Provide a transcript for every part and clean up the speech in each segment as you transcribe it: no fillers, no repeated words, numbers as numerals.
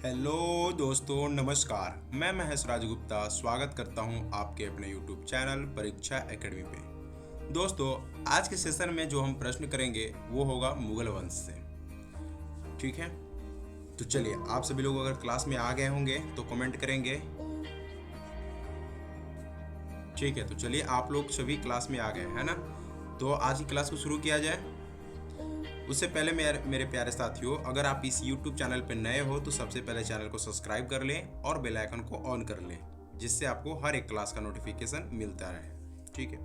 Hello दोस्तों, नमस्कार। मैं महेश राजगुप्ता स्वागत करता हूं आपके अपने यूट्यूब चैनल परीक्षा एकेडमी पे। दोस्तों, आज के सेशन में जो हम प्रश्न करेंगे वो होगा मुगल वंश से। ठीक है, तो चलिए, आप सभी लोग अगर क्लास में आ गए होंगे तो कमेंट करेंगे। ठीक है, तो चलिए, आप लोग सभी क्लास में आ गए है ना। तो आज की क्लास को शुरू किया जाए। उससे पहले मेरे प्यारे साथियों, अगर आप इस YouTube चैनल पर नए हो तो सबसे पहले चैनल को सब्सक्राइब कर लें और बेल आइकन को ऑन कर लें, जिससे आपको हर एक क्लास का नोटिफिकेशन मिलता रहे। ठीक है,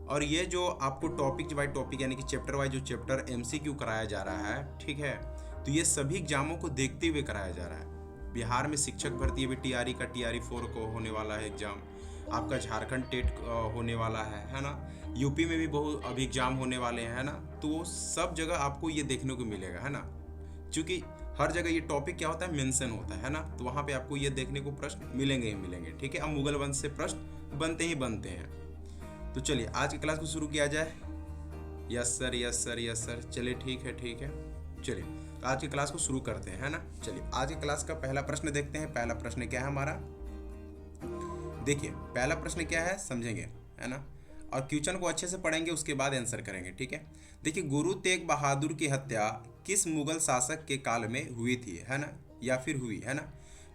और ये जो आपको टॉपिक बाय टॉपिक यानी कि चैप्टर वाइज जो चैप्टर MCQ कराया जा रहा है, ठीक है, तो ये सभी एग्जामों को देखते हुए कराया जा रहा है। बिहार में शिक्षक भर्ती अभी TRE का TRE 4 को होने वाला है एग्जाम। आपका झारखंड टेट होने वाला है ना। यूपी में भी बहुत अभी एग्जाम होने वाले हैं, है ना। तो सब जगह आपको ये देखने को मिलेगा, है ना। क्योंकि हर जगह ये टॉपिक क्या होता है, मेंशन होता है ना। तो वहाँ पे आपको ये देखने को प्रश्न मिलेंगे ही मिलेंगे। ठीक है, अब मुगल वंश से प्रश्न बनते ही बनते हैं। तो चलिए, आज की क्लास को शुरू किया जाए। Yes sir, yes sir, yes sir. चलिए, ठीक है, ठीक है। चलिए, तो आज की क्लास को शुरू करते हैं, है ना। चलिए, आज की क्लास का पहला प्रश्न देखते हैं। पहला प्रश्न क्या है हमारा, देखिए। पहला प्रश्न क्या है समझेंगे, है ना। और क्वेश्चन को अच्छे से पढ़ेंगे, उसके बाद आंसर करेंगे। ठीक है, देखिए, गुरु तेग बहादुर की हत्या किस मुगल शासक के काल में हुई थी, है ना, या फिर हुई, है ना।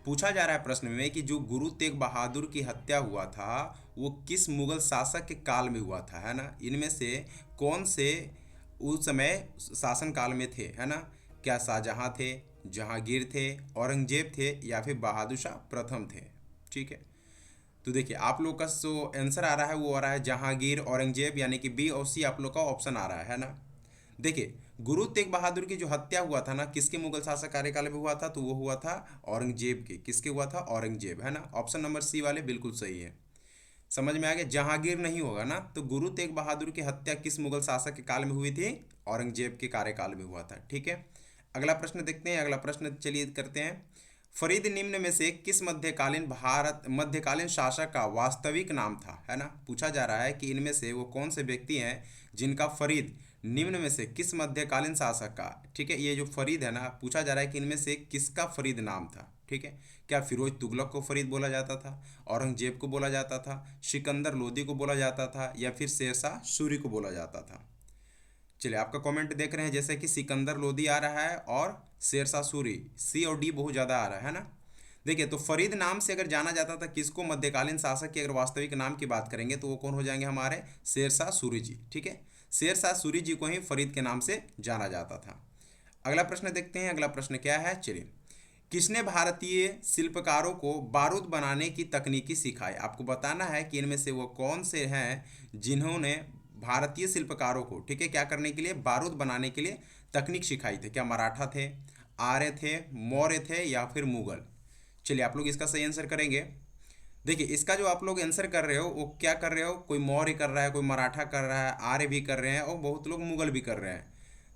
पूछा जा रहा है प्रश्न में कि जो गुरु तेग बहादुर की हत्या हुआ था वो किस मुगल शासक के काल में हुआ था, है ना। इनमें से कौन से उस समय शासन काल में थे, है ना। क्या शाहजहां थे, जहांगीर थे, औरंगजेब थे, या फिर बहादुर शाह प्रथम थे। ठीक है, तो देखिए, आप लोग का जो आंसर आ रहा है वो आ रहा है जहांगीर, औरंगजेब, यानी कि B और C आप लोग का ऑप्शन आ रहा है ना। देखिए, गुरु तेग बहादुर की जो हत्या हुआ था ना, किसके मुगल शासक कार्यकाल में हुआ था, तो वो हुआ था औरंगजेब के। किसके हुआ था, औरंगजेब, है ना। ऑप्शन नंबर C वाले बिल्कुल सही है। समझ में आ गया, जहांगीर नहीं होगा ना। तो गुरु तेग बहादुर की हत्या किस मुगल शासक के काल में हुई थी, औरंगजेब के कार्यकाल में हुआ था। ठीक है, अगला प्रश्न देखते हैं। अगला प्रश्न चलिए करते हैं। फरीद निम्न में से किस मध्यकालीन शासक का वास्तविक नाम था, है ना। पूछा जा रहा है कि इनमें से वो कौन से व्यक्ति हैं जिनका फरीद निम्न में से किस मध्यकालीन शासक का, ठीक है, ये जो फरीद है ना, पूछा जा रहा है कि इनमें से किसका फरीद नाम था। ठीक है, क्या फिरोज तुगलक को फरीद बोला जाता था, औरंगजेब को बोला जाता था, सिकंदर लोदी को बोला जाता था, या फिर शेरशाह सूरी को बोला जाता था। चलिए, आपका कमेंट देख रहे हैं, जैसे कि सिकंदर लोदी आ रहा है और शेरशाह सूरी, C और D बहुत ज़्यादा आ रहा है ना। देखिए, तो फरीद नाम से अगर जाना जाता था किसको, मध्यकालीन शासक की अगर वास्तविक नाम की बात करेंगे तो वो कौन हो जाएंगे हमारे, शेरशाह सूरी जी। ठीक है, शेरशाह सूरी जी को ही फरीद के नाम से जाना जाता था। अगला प्रश्न देखते हैं। अगला प्रश्न क्या है, चलिए। किसने भारतीय शिल्पकारों को बारूद बनाने की तकनीकी सिखाई। आपको बताना है कि इनमें से वो कौन से हैं जिन्होंने भारतीय शिल्पकारों को, ठीक है, क्या करने के लिए, बारूद बनाने के लिए तकनीक सिखाई थी। क्या मराठा थे, आर्य थे, मौर्य थे, या फिर मुगल। चलिए, आप लोग इसका सही आंसर करेंगे। देखिए, इसका जो आप लोग आंसर कर रहे हो वो क्या कर रहे हो, कोई मौर्य कर रहा है, कोई मराठा कर रहा है, आर्य भी कर रहे हैं, और बहुत लोग मुगल भी कर रहे हैं।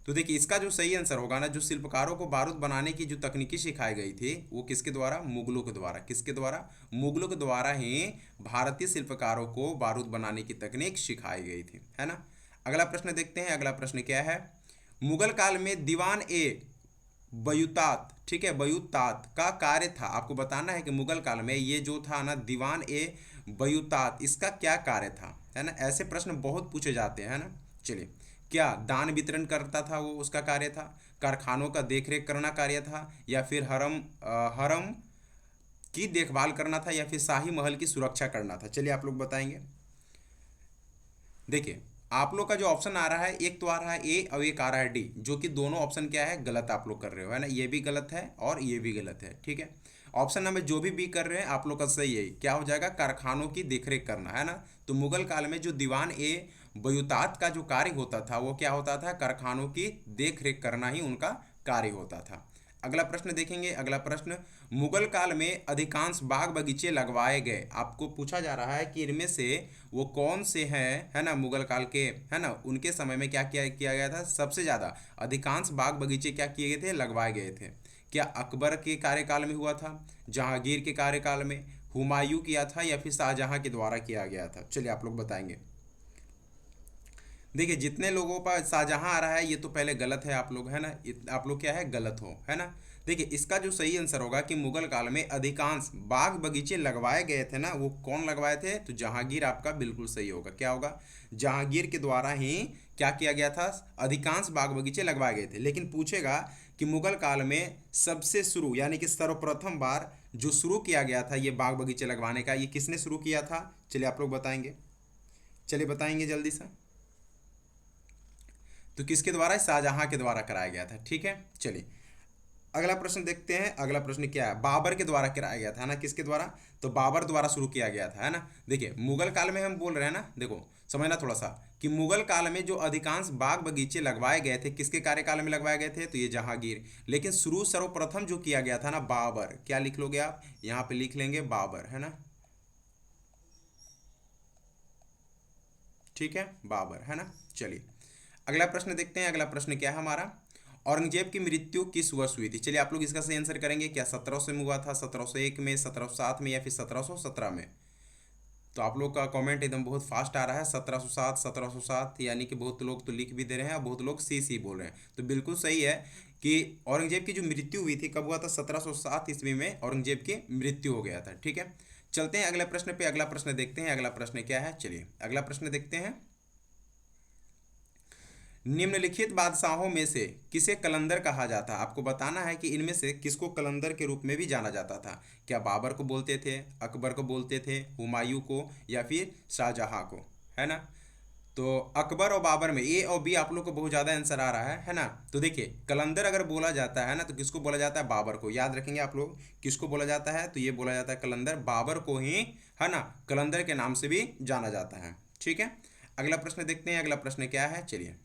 तो देखिए, इसका जो सही आंसर होगा ना, जो शिल्पकारों को बारूद बनाने की जो तकनीकी सिखाई गई थी वो किसके द्वारा, मुगलों के द्वारा। किसके द्वारा, मुगलों के द्वारा ही भारतीय शिल्पकारों को बारूद बनाने की तकनीक सिखाई गई थी, है ना। अगला प्रश्न देखते हैं। अगला प्रश्न क्या है, मुगल काल में दीवान ए बयूतात, ठीक है, बयूतात का कार्य था। आपको बताना है कि मुगल काल में ये जो था ना, दीवान ए बयूतात, इसका क्या कार्य था, है ना। ऐसे प्रश्न बहुत पूछे जाते हैं, है ना। चलिए, क्या दान वितरण करता था, वो उसका कार्य था, कारखानों का देखरेख करना कार्य था, या फिर हरम की देखभाल करना था, या फिर शाही महल की सुरक्षा करना था। चलिए, आप लोग बताएंगे। देखिए, आप लोग का जो ऑप्शन आ रहा है, एक तो आ रहा है ए और एक आ रहा है डी, जो कि दोनों ऑप्शन क्या है, गलत आप लोग कर रहे हो, है ना। ये भी गलत है और ये भी गलत है। ठीक है, ऑप्शन नंबर जो भी बी कर रहे हैं आप लोग का सही है। क्या हो जाएगा, कारखानों की देखरेख करना, है ना। तो मुगल काल में जो दीवान ए बयूतात का जो कार्य होता था वो क्या होता था, कारखानों की देखरेख करना ही उनका कार्य होता था। अगला प्रश्न देखेंगे। अगला प्रश्न, मुगल काल में अधिकांश बाग बगीचे लगवाए गए। आपको पूछा जा रहा है कि इनमें से वो कौन से हैं, है ना, मुगल काल के, है ना, उनके समय में क्या किया गया था, सबसे ज़्यादा अधिकांश बाग बगीचे क्या किए गए थे, लगवाए गए थे। क्या अकबर के कार्यकाल में हुआ था, जहांगीर के कार्यकाल में, हुमायूं किया था, या फिर शाहजहां के द्वारा किया गया था। चलिए, आप लोग बताएंगे। देखिए, जितने लोगों पर शाहजहां आ रहा है ये तो पहले गलत है, आप लोग, है ना, आप लोग क्या है, गलत हो, है ना। देखिए इसका जो सही आंसर होगा कि मुगल काल में अधिकांश बाग बगीचे लगवाए गए थे ना, वो कौन लगवाए थे, तो जहांगीर आपका बिल्कुल सही होगा। क्या होगा, जहांगीर के द्वारा ही क्या किया गया था, अधिकांश बाग बगीचे लगवाए गए थे। लेकिन पूछेगा कि मुगल काल में सबसे शुरू यानी कि सर्वप्रथम बार जो शुरू किया गया था ये बाग बगीचे लगवाने का, ये किसने शुरू किया था, चलिए आप लोग बताएंगे, चलिए बताएंगे जल्दी से। तो किसके द्वारा, शाहजहां के द्वारा कराया गया था। ठीक है, चलिए अगला प्रश्न देखते हैं। अगला प्रश्न क्या है, बाबर के द्वारा कराया गया था ना, किसके द्वारा, तो बाबर द्वारा शुरू किया गया था, है ना। देखिए मुगल काल में हम बोल रहे हैं ना, देखो समझना थोड़ा सा कि मुगल काल में जो अधिकांश बाग बगीचे लगवाए गए थे किसके कार्यकाल में लगवाए गए थे, तो ये जहांगीर। लेकिन शुरू सर्वप्रथम जो किया गया था ना, बाबर, क्या लिख लोगे आप, यहाँ पे लिख लेंगे बाबर, है ना। ठीक है, बाबर, है ना। चलिए अगला प्रश्न देखते हैं। अगला प्रश्न क्या है हमारा, औरंगजेब की मृत्यु किस वर्ष हुई थी। चलिए आप लोग इसका सही आंसर करेंगे, क्या 1700 में हुआ था, 1701 में, 1707 में, या फिर 1717 में। तो आप लोग का कमेंट एकदम बहुत फास्ट आ रहा है, 1707, 1707, यानी कि बहुत लोग तो लिख भी दे रहे हैं और बहुत लोग सी बोल रहे हैं। तो बिल्कुल सही है कि औरंगजेब की जो मृत्यु हुई थी कब हुआ था, 1707 ईस्वी में औरंगजेब की मृत्यु हो गया था। ठीक है, चलते हैं अगले प्रश्न पे। अगला प्रश्न देखते हैं, अगला प्रश्न क्या है, चलिए अगला प्रश्न देखते हैं। निम्नलिखित बादशाहों में से किसे कलंदर कहा जाता है, आपको बताना है कि इनमें से किसको कलंदर के रूप में भी जाना जाता था। क्या बाबर को बोलते थे, अकबर को बोलते थे, हुमायूं को, या फिर शाहजहां को, है ना। तो अकबर और बाबर में ए और बी आप लोग को बहुत ज़्यादा आंसर आ रहा है ना। तो देखिए कलंदर अगर बोला जाता है ना तो किसको बोला जाता है, बाबर को। याद रखेंगे आप लोग किसको बोला जाता है, तो ये बोला जाता है कलंदर, बाबर को ही, है ना, कलंदर के नाम से भी जाना जाता है। ठीक है, अगला प्रश्न देखते हैं। अगला प्रश्न क्या है, चलिए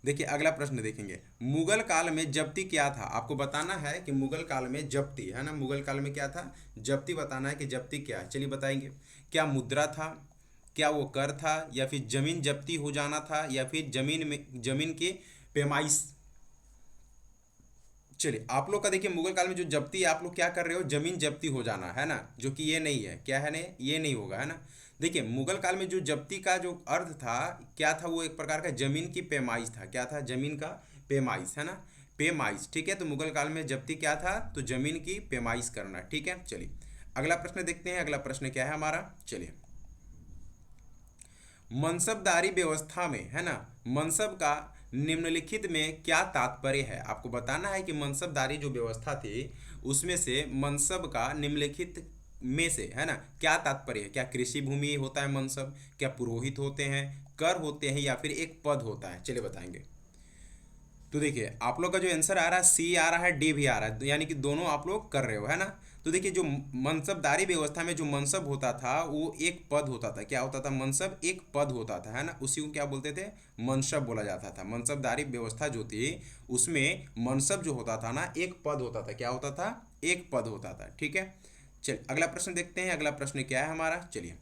देखिए अगला प्रश्न देखेंगे। मुगल काल में जब्ती क्या था, आपको बताना है कि मुगल काल में जब्ती, है ना, मुगल काल में क्या था, जब्ती बताना है कि जब्ती क्या है। चलिए बताएंगे, क्या मुद्रा था, क्या वो कर था, या फिर जमीन जब्ती हो जाना था, या फिर जमीन की पैमाइश। चलिए आप लोग का देखिए मुगल काल में जो जब्ती है, आप लोग क्या कर रहे हो, जमीन जब्ती हो जाना, है ना, जो कि ये नहीं है, क्या है, नहीं ये नहीं होगा, है ना। देखिए मुगल काल में जो जब्ती का जो अर्थ था क्या था, वो एक प्रकार का जमीन की पैमाइश था। क्या था, जमीन का पैमाइश, है ना, पैमाइश। ठीक है, तो मुगल काल में जब्ती क्या था, तो जमीन की पैमाइश करना। ठीक है, चलिए अगला प्रश्न देखते हैं। अगला प्रश्न क्या है हमारा, चलिए मनसबदारी व्यवस्था में, है ना, मनसब का निम्नलिखित में क्या तात्पर्य है, आपको बताना है कि मनसबदारी जो व्यवस्था थी उसमें से मनसब का निम्नलिखित में से, है ना, क्या तात्पर्य है। क्या कृषि भूमि होता है मनसब, क्या पुरोहित होते हैं, कर होते हैं, या फिर एक पद होता है, चलिए बताएंगे। तो देखिए आप लोग का जो आंसर आ रहा है सी आ रहा है, डी भी आ रहा है, यानी कि दोनों आप लोग कर रहे हो, है ना। तो देखिए जो मनसबदारी व्यवस्था में जो मनसब होता था वो एक पद होता था। क्या होता था, मनसब एक पद होता था, है ना, उसी को क्या बोलते थे, मनसब बोला जाता था। मनसबदारी व्यवस्था जो थी उसमें मनसब जो होता था ना एक पद होता था। क्या होता था, एक पद होता था। ठीक है, चलिए अगला प्रश्न देखते हैं। अगला प्रश्न क्या है हमारा, चलिए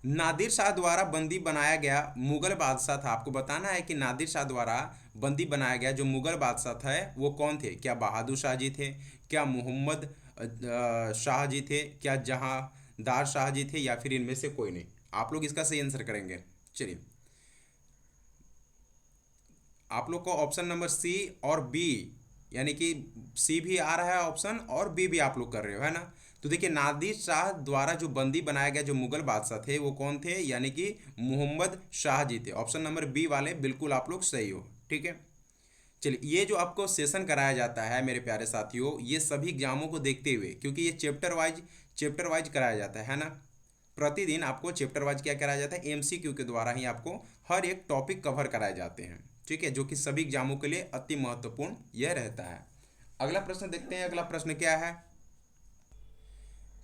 नादिर शाह द्वारा बंदी बनाया गया मुगल बादशाह था, आपको बताना है कि नादिर शाह द्वारा बंदी बनाया गया जो मुगल बादशाह था वो कौन थे। क्या बहादुर शाह जी थे, क्या मोहम्मद शाह जी थे, क्या जहांदार शाह जी थे, या फिर इनमें से कोई नहीं। आप लोग इसका सही आंसर करेंगे। चलिए आप लोग को ऑप्शन नंबर सी और बी, यानी कि सी भी आ रहा है ऑप्शन और बी भी आप लोग कर रहे हो, है ना। तो देखिए नादिर शाह द्वारा जो बंदी बनाया गया जो मुगल बादशाह थे वो कौन थे, यानी कि मोहम्मद शाह जी थे। ऑप्शन नंबर बी वाले बिल्कुल आप लोग सही हो। ठीक है, चलिए ये जो आपको सेशन कराया जाता है मेरे प्यारे साथियों, ये सभी एग्जामों को देखते हुए, क्योंकि ये चैप्टर वाइज कराया जाता है ना। प्रतिदिन आपको चैप्टर वाइज क्या कराया जाता है, एमसीक्यू के द्वारा ही आपको हर एक टॉपिक कवर कराए जाते हैं। ठीक है, जो कि सभी एग्जामों के लिए अति महत्वपूर्ण यह रहता है। अगला प्रश्न देखते हैं। अगला प्रश्न क्या है,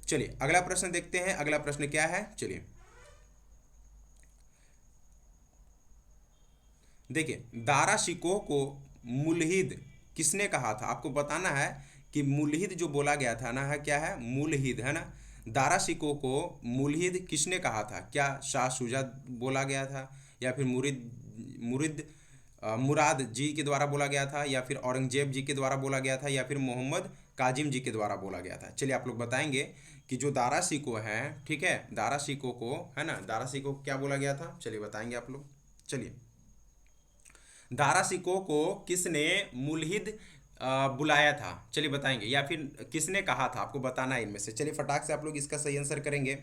चलिए अगला प्रश्न देखते हैं। अगला प्रश्न क्या है, चलिए देखिए दारा शिकोह को मुलहिद किसने कहा था, आपको बताना है कि मुलहिद जो बोला गया था ना, है क्या है, मुलहिद, है ना। दारा शिकोह को मुलहिद किसने कहा था, क्या शाह शुजा बोला गया था, या फिर मुराद जी के द्वारा बोला गया था, या फिर औरंगजेब जी के द्वारा बोला गया था, या फिर मोहम्मद काजिम जी के द्वारा बोला गया था। चलिए आप लोग बताएंगे कि जो दारा शिकोह है, ठीक है, दारा शिकोह को, है ना, दारा शिकोह को क्या बोला गया था, चलिए बताएंगे आप लोग। चलिए दारा शिकोह को किसने मुलहिद बुलाया था? चलिए बताएंगे, या फिर किसने कहा था? आपको बताना है इनमें से। चलिए फटाक से आप लोग इसका सही आंसर करेंगे,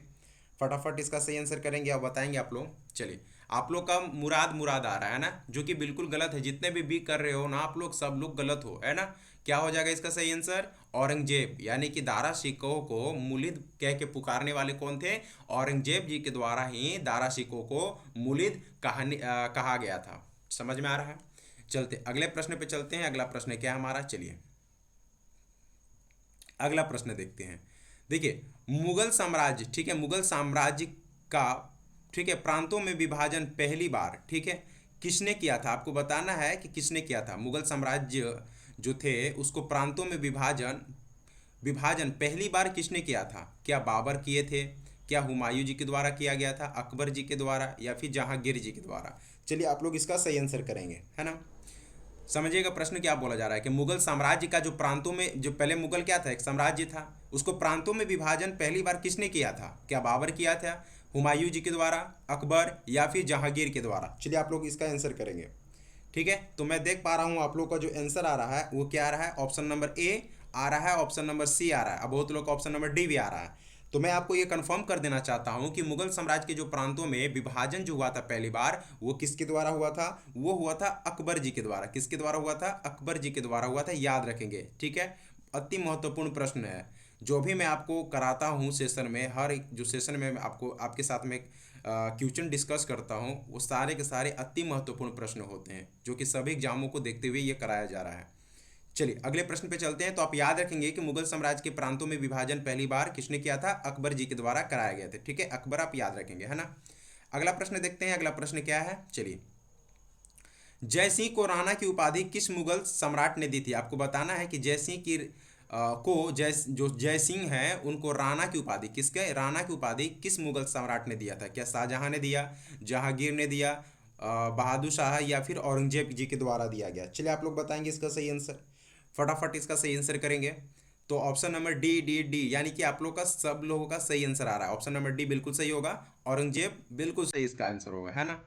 फटाफट इसका सही आंसर करेंगे और बताएंगे आप लोग। चलिए, आप लोग का मुराद मुराद आ रहा है ना, जो कि बिल्कुल गलत है। जितने भी कर रहे हो ना आप लोग, सब लोग गलत हो, है ना। क्या हो जाएगा इसका सही आंसर? औरंगजेब, यानी कि दारा शिकोह को मुलिद कह के पुकारने वाले कौन थे? औरंगजेब जी के द्वारा ही दारा शिकोह को मुलिद कहा गया था। समझ में आ रहा है? चलते अगले प्रश्न पे चलते हैं। अगला प्रश्न क्या है हमारा? चलिए अगला प्रश्न देखते हैं। देखिए, मुगल साम्राज्य, ठीक है, मुगल साम्राज्य का, ठीक है, प्रांतों में विभाजन पहली बार, ठीक है, किसने किया था? आपको बताना है कि किसने किया था। मुगल साम्राज्य जो थे उसको प्रांतों में विभाजन विभाजन पहली बार किसने किया था? क्या बाबर किए थे? क्या हुमायूं जी के द्वारा किया गया था? अकबर जी के द्वारा? या फिर जहांगीर जी के द्वारा? चलिए आप लोग इसका सही आंसर करेंगे, है ना। समझिएगा प्रश्न क्या बोला जा रहा है कि मुगल साम्राज्य का जो प्रांतों में, जो पहले मुगल क्या था, एक साम्राज्य था, उसको प्रांतों में विभाजन पहली बार किसने किया था? क्या बाबर किया था, हुमायूं जी के द्वारा, अकबर या फिर जहांगीर के द्वारा? चलिए आप लोग इसका आंसर करेंगे। ठीक है, तो मैं देख पा रहा हूँ आप लोग का जो आंसर आ रहा है वो क्या आ रहा है? ऑप्शन नंबर ए आ रहा है, ऑप्शन नंबर सी आ रहा है, अब बहुत लोग का ऑप्शन नंबर डी भी आ रहा है। तो मैं आपको ये कंफर्म कर देना चाहता हूँ कि मुगल साम्राज्य के जो प्रांतों में विभाजन जो हुआ था पहली बार, वो किसके द्वारा हुआ था? वो हुआ था अकबर जी के द्वारा। किसके द्वारा हुआ था? अकबर जी के द्वारा हुआ था, याद रखेंगे। ठीक है, अति महत्वपूर्ण प्रश्न है। जो भी मैं आपको कराता हूँ सेशन में, हर एक जो सेशन में मैं आपको आपके साथ में क्वेश्चन डिस्कस करता हूँ, वो सारे के सारे अति महत्वपूर्ण प्रश्न होते हैं, जो कि सभी एग्जामों को देखते हुए ये कराया जा रहा है। चलिए अगले प्रश्न पे चलते हैं। तो आप याद रखेंगे कि मुगल साम्राज्य के प्रांतों में विभाजन पहली बार किसने किया था? अकबर जी के द्वारा कराया गया था। ठीक है, अकबर आप याद रखेंगे, है ना। अगला प्रश्न देखते हैं। अगला प्रश्न क्या है? चलिए, जयसिंह को राणा की उपाधि किस मुगल सम्राट ने दी थी? आपको बताना है कि जयसिंह की को जो जयसिंह है उनको राणा की उपाधि, किसके राणा की उपाधि किस मुगल सम्राट ने दिया था? क्या शाहजहां ने दिया, जहांगीर ने दिया, बहादुर शाह या फिर औरंगजेब जी के द्वारा दिया गया? चलिए आप लोग बताएंगे इसका सही आंसर, फटाफट इसका सही आंसर करेंगे। तो option number D D D, यानी कि आप लोग का, सब लोगों का सही आंसर आ रहा है। ऑप्शन नंबर डी बिल्कुल सही होगा, औरंगजेब बिल्कुल सही इसका आंसर होगा, है ना।